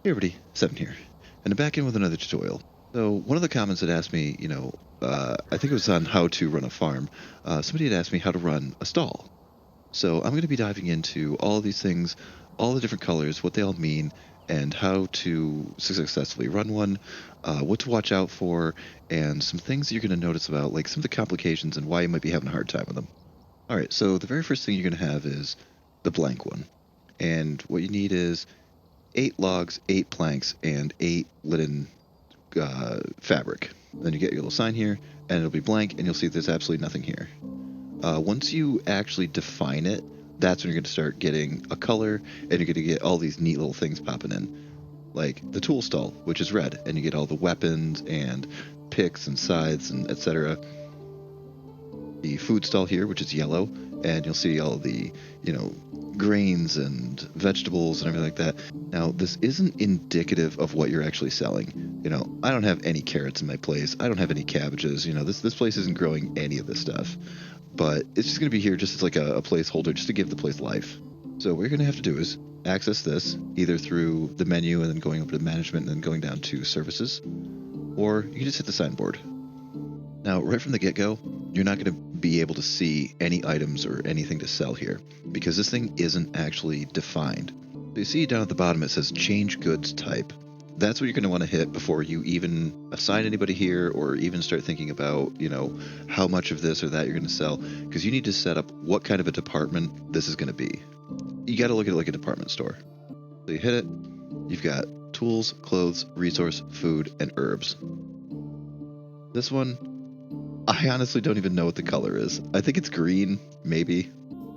Hey everybody, Seven here, and I'm back in with another tutorial. So one of the comments that asked me, I think it was on how to run a farm. Somebody had asked me how to run a stall. So I'm going to be diving into all of these things, all the different colors, what they all mean, and how to successfully run one, what to watch out for, and some things that you're going to notice about, like some of the complications and why you might be having a hard time with them. All right, so the very first thing you're going to have is the blank one. And what you need is 8 logs, 8 planks, and 8 linen fabric. Then you get your little sign here, and it'll be blank, and you'll see there's absolutely nothing here. Once you actually define it, that's when you're going to start getting a color, and you're going to get all these neat little things popping in, like the tool stall, which is red, and you get all the weapons and picks and scythes and etc. The food stall here, which is yellow, and you'll see all the, you know, grains and vegetables and everything like that. Now, this isn't indicative of what you're actually selling. I don't have any carrots in my place. I don't have any cabbages. This place isn't growing any of this stuff. But it's just going to be here just as like a placeholder, just to give the place life. So what you're going to have to do is access this either through the menu and then going over to management and then going down to services, or you can just hit the signboard. Now, right from the get-go, you're not going to be able to see any items or anything to sell here because this thing isn't actually defined. So you see down at the bottom it says change goods type. That's what you're going to want to hit before you even assign anybody here or even start thinking about, how much of this or that you're going to sell, because you need to set up what kind of a department this is going to be. You got to look at it like a department store. So you hit it, you've got tools, clothes, resource, food, and herbs. This one, I honestly don't even know what the color is. I think it's green, maybe.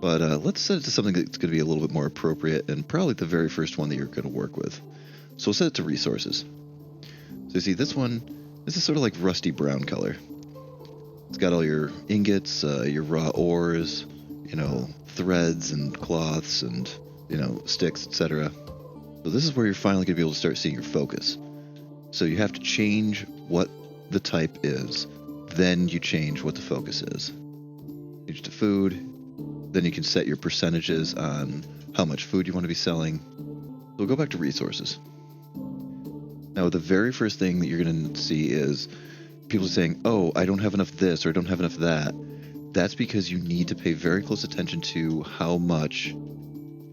But let's set it to something that's going to be a little bit more appropriate and probably the very first one that you're going to work with. So we'll set it to resources. So you see this one, this is sort of like rusty brown color. It's got all your ingots, your raw ores, threads and cloths and, sticks, etc. So this is where you're finally going to be able to start seeing your focus. So you have to change what the type is, then you change what the focus is. Change to food, then you can set your percentages on how much food you want to be selling. So we'll go back to resources. Now, the very first thing that you're going to see is people saying, oh, I don't have enough this or I don't have enough that. That's because you need to pay very close attention to how much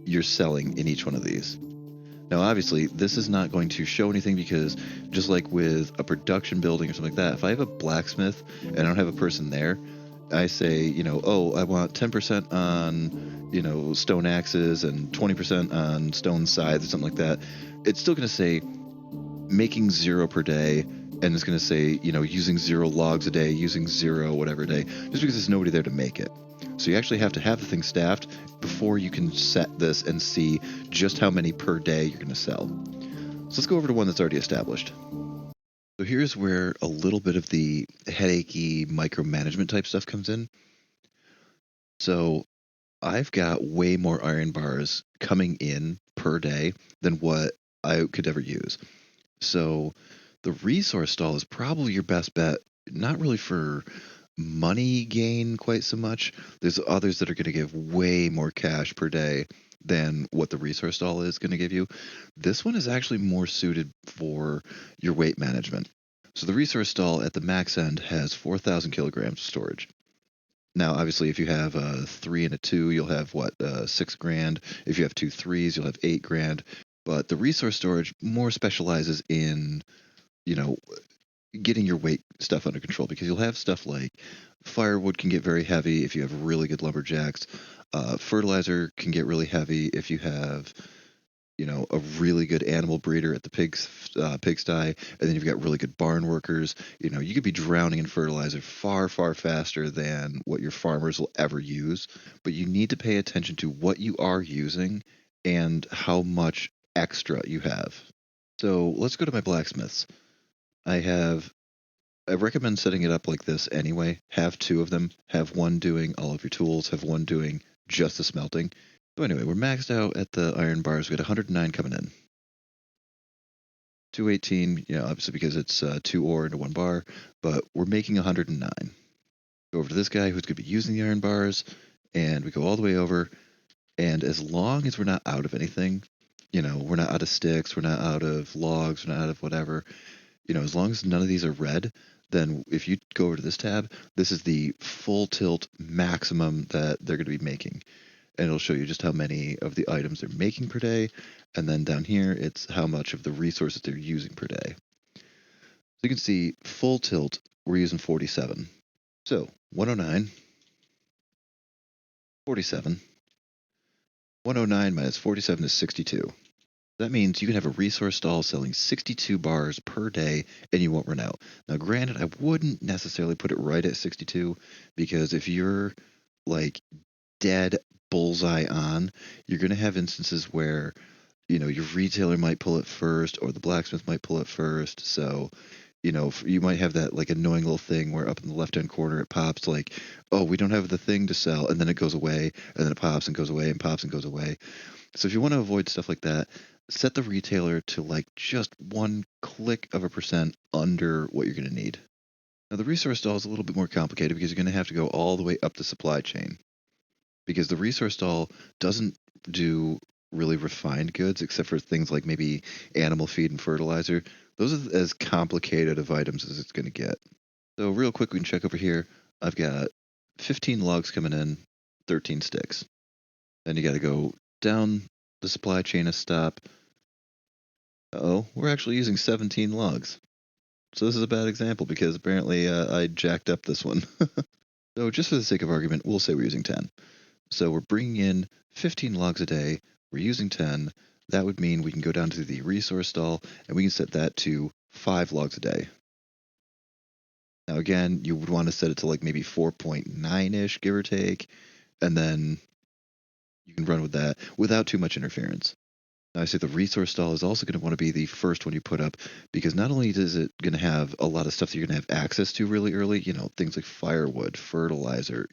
you're selling in each one of these. Now, obviously, this is not going to show anything because just like with a production building or something like that, if I have a blacksmith and I don't have a person there, I say, oh, I want 10% on, stone axes and 20% on stone scythes or something like that. It's still going to say making 0 per day, and it's going to say, using 0 logs a day, using 0 whatever day, just because there's nobody there to make it. So you actually have to have the thing staffed before you can set this and see just how many per day you're going to sell. So let's go over to one that's already established. So here's where a little bit of the headachy micromanagement type stuff comes in. So I've got way more iron bars coming in per day than what I could ever use. So the resource stall is probably your best bet, not really for money gain quite so much. There's others that are going to give way more cash per day than what the resource stall is going to give you. This one is actually more suited for your weight management. So the resource stall at the max end has 4,000 kilograms of storage. Now, obviously, if you have a 3 and a 2, you'll have 6 grand. If you have 2 3s, you'll have 8 grand. But the resource storage more specializes in, you know, getting your weight stuff under control, because you'll have stuff like firewood can get very heavy if you have really good lumberjacks. Fertilizer can get really heavy if you have, a really good animal breeder at the pigsty, and then you've got really good barn workers. You could be drowning in fertilizer far, far faster than what your farmers will ever use. But you need to pay attention to what you are using and how much extra you have. So let's go to my blacksmiths. I recommend setting it up like this anyway. Have 2 of them. Have one doing all of your tools. Have one doing just the smelting. So anyway, we're maxed out at the iron bars. We got 109 coming in. 218, obviously because it's 2 ore into 1 bar, but we're making 109. Go over to this guy who's going to be using the iron bars, and we go all the way over. And as long as we're not out of anything, we're not out of sticks, we're not out of logs, we're not out of whatever. As long as none of these are red, then if you go over to this tab, this is the full tilt maximum that they're going to be making. And it'll show you just how many of the items they're making per day. And then down here, it's how much of the resources they're using per day. So you can see full tilt, we're using 47. So 109, 47. 109 minus 47 is 62. That means you can have a resource stall selling 62 bars per day and you won't run out. Now, granted, I wouldn't necessarily put it right at 62 because if you're like dead bullseye on, you're going to have instances where, your retailer might pull it first or the blacksmith might pull it first. So, you might have that like annoying little thing where up in the left-hand corner it pops like, oh, we don't have the thing to sell, and then it goes away, and then it pops and goes away and pops and goes away. So if you want to avoid stuff like that, set the retailer to like just 1 click of a percent under what you're going to need. Now the resource stall is a little bit more complicated because you're going to have to go all the way up the supply chain. Because the resource stall doesn't do really refined goods except for things like maybe animal feed and fertilizer. Those are as complicated of items as it's going to get. So real quick, we can check over here. I've got 15 logs coming in, 13 sticks. Then you got to go down the supply chain a stop. We're actually using 17 logs. So this is a bad example because apparently I jacked up this one. So just for the sake of argument, we'll say we're using 10. So we're bringing in 15 logs a day. We're using 10. That would mean we can go down to the resource stall and we can set that to 5 logs a day. Now again, you would want to set it to like maybe 4.9-ish, give or take, and then you can run with that without too much interference. Now, I say the resource stall is also going to want to be the first one you put up because not only is it going to have a lot of stuff that you're going to have access to really early, things like firewood, fertilizer,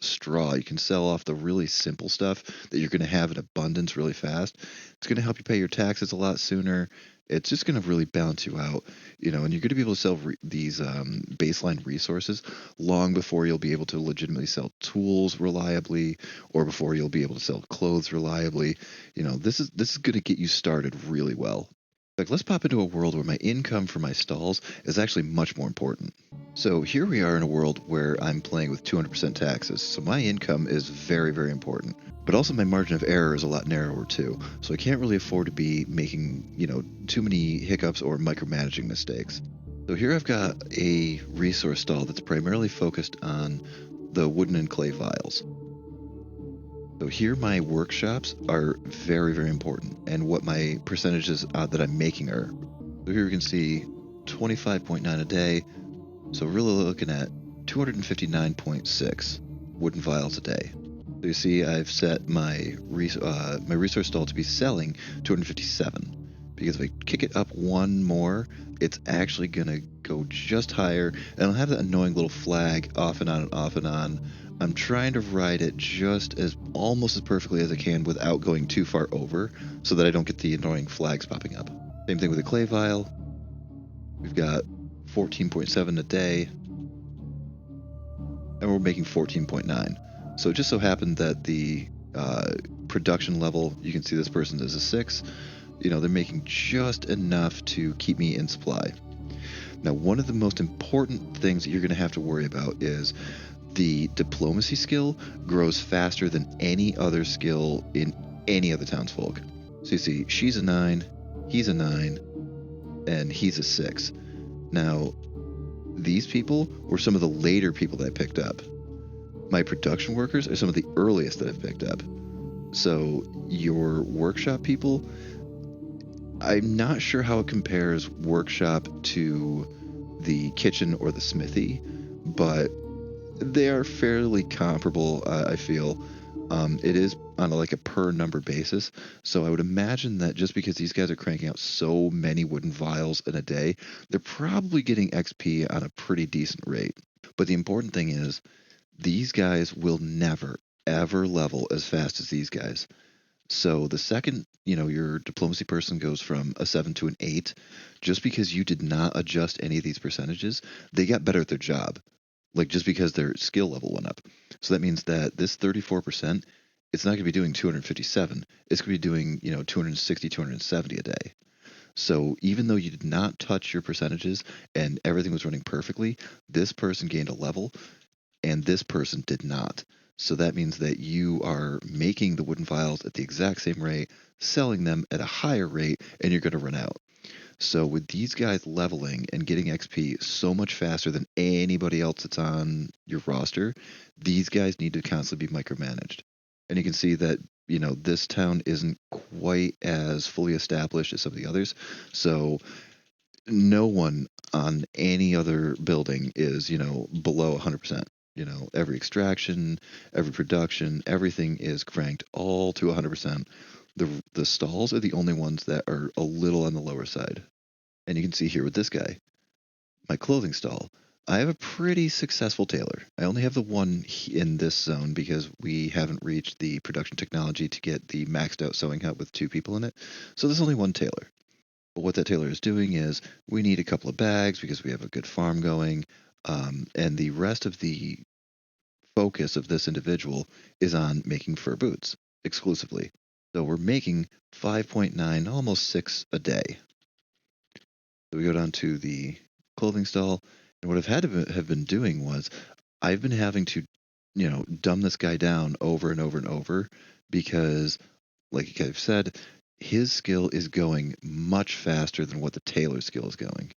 straw. You can sell off the really simple stuff that you're going to have in abundance really fast. It's going to help you pay your taxes a lot sooner. It's just going to really balance you out, and you're going to be able to sell these baseline resources long before you'll be able to legitimately sell tools reliably or before you'll be able to sell clothes reliably. This is going to get you started really well. Like, let's pop into a world where my income for my stalls is actually much more important. So here we are in a world where I'm playing with 200% taxes, so my income is very, very important. But also my margin of error is a lot narrower too, so I can't really afford to be making, too many hiccups or micromanaging mistakes. So here I've got a resource stall that's primarily focused on the wooden and clay vials. So here my workshops are very, very important and what my percentages that I'm making are. So here you can see 25.9 a day. So really looking at 259.6 wooden vials a day. So you see I've set my resource stall to be selling 257 because if I kick it up one more, it's actually going to go just higher and I'll have that annoying little flag off and on and off and on. I'm trying to ride it almost as perfectly as I can without going too far over so that I don't get the annoying flags popping up. Same thing with the clay vial. We've got 14.7 a day and we're making 14.9. So it just so happened that the production level, you can see this person is a 6. They're making just enough to keep me in supply. Now, one of the most important things that you're going to have to worry about is the diplomacy skill grows faster than any other skill in any of the townsfolk. So you see, she's a 9, he's a 9, and he's a 6. Now, these people were some of the later people that I picked up. My production workers are some of the earliest that I've picked up. So your workshop people, I'm not sure how it compares workshop to the kitchen or the smithy, but they are fairly comparable, I feel. It is on a per number basis, so I would imagine that just because these guys are cranking out so many wooden vials in a day, they're probably getting XP on a pretty decent rate. But the important thing is, these guys will never, ever level as fast as these guys. So the second, your diplomacy person goes from a 7 to an 8, just because you did not adjust any of these percentages, they got better at their job. Just because their skill level went up. So that means that this 34% it's not going to be doing 257. It's going to be doing, 260, 270 a day. So even though you did not touch your percentages and everything was running perfectly, this person gained a level and this person did not. So that means that you are making the wooden files at the exact same rate, selling them at a higher rate, and you're going to run out. So with these guys leveling and getting XP so much faster than anybody else that's on your roster, these guys need to constantly be micromanaged. And you can see that, this town isn't quite as fully established as some of the others. So no one on any other building is, below 100%. Every extraction, every production, everything is cranked all to 100%. The stalls are the only ones that are a little on the lower side. And you can see here with this guy, my clothing stall. I have a pretty successful tailor. I only have the one in this zone because we haven't reached the production technology to get the maxed out sewing hut with 2 people in it. So there's only one tailor. But what that tailor is doing is we need a couple of bags because we have a good farm going. And the rest of the focus of this individual is on making fur boots exclusively. So we're making 5.9, almost 6 a day. So we go down to the clothing stall, and what I've had to have been doing was I've been having to, dumb this guy down over and over and over because, like I've said, his skill is going much faster than what the tailor skill is going.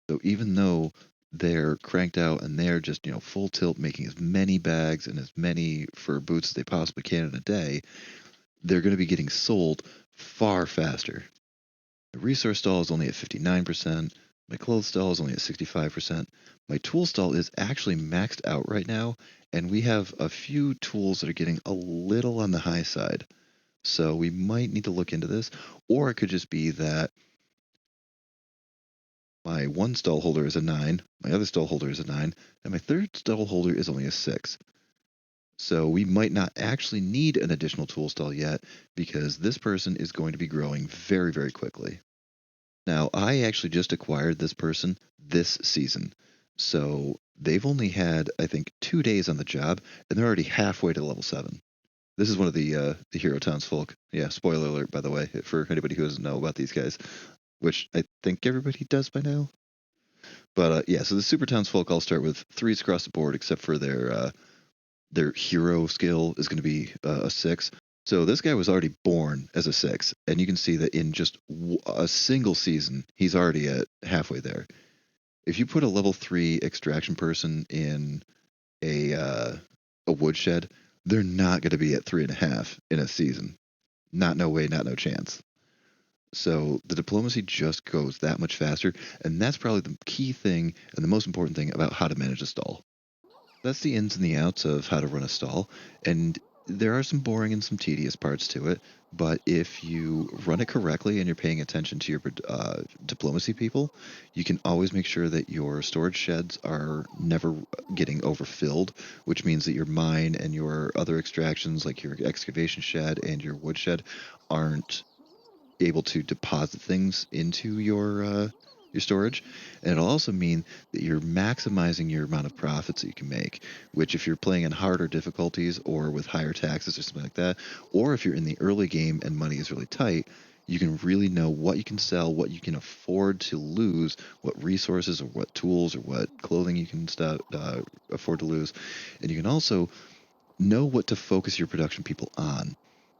So even though they're cranked out and they're just, full tilt making as many bags and as many fur boots as they possibly can in a day, they're going to be getting sold far faster. The resource stall is only at 59%. My clothes stall is only at 65%. My tool stall is actually maxed out right now, and we have a few tools that are getting a little on the high side. So we might need to look into this, or it could just be that my one stall holder is a 9, my other stall holder is a 9, and my third stall holder is only a 6. So we might not actually need an additional tool stall yet because this person is going to be growing very, very quickly. Now, I actually just acquired this person this season. So they've only had, I think, 2 days on the job, and they're already halfway to level 7. This is one of the hero townsfolk. Yeah, spoiler alert, by the way, for anybody who doesn't know about these guys, which I think everybody does by now. But yeah, so the super townsfolk all start with 3s across the board, except for their hero skill is going to be a 6. So this guy was already born as a 6, and you can see that in just a single season, he's already at halfway there. If you put a level 3 extraction person in a woodshed, they're not going to be at 3.5 in a season. Not no way, not no chance. So the diplomacy just goes that much faster, and that's probably the key thing and the most important thing about how to manage a stall. That's the ins and the outs of how to run a stall, and there are some boring and some tedious parts to it, but if you run it correctly and you're paying attention to your diplomacy people, you can always make sure that your storage sheds are never getting overfilled, which means that your mine and your other extractions, like your excavation shed and your wood shed, aren't able to deposit things into your storage, and it'll also mean that you're maximizing your amount of profits that you can make. Which, if you're playing on harder difficulties or with higher taxes or something like that, or if you're in the early game and money is really tight, you can really know what you can sell, what you can afford to lose, what resources or what tools or what clothing you can afford to lose, and you can also know what to focus your production people on.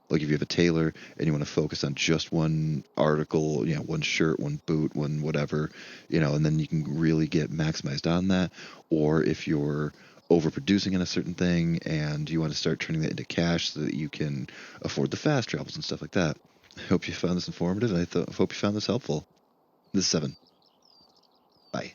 Like if you have a tailor and you want to focus on just one article, one shirt, one boot, one whatever, and then you can really get maximized on that. Or if you're overproducing in a certain thing and you want to start turning that into cash so that you can afford the fast travels and stuff like that. I hope you found this informative, and I hope you found this helpful. This is 7. Bye.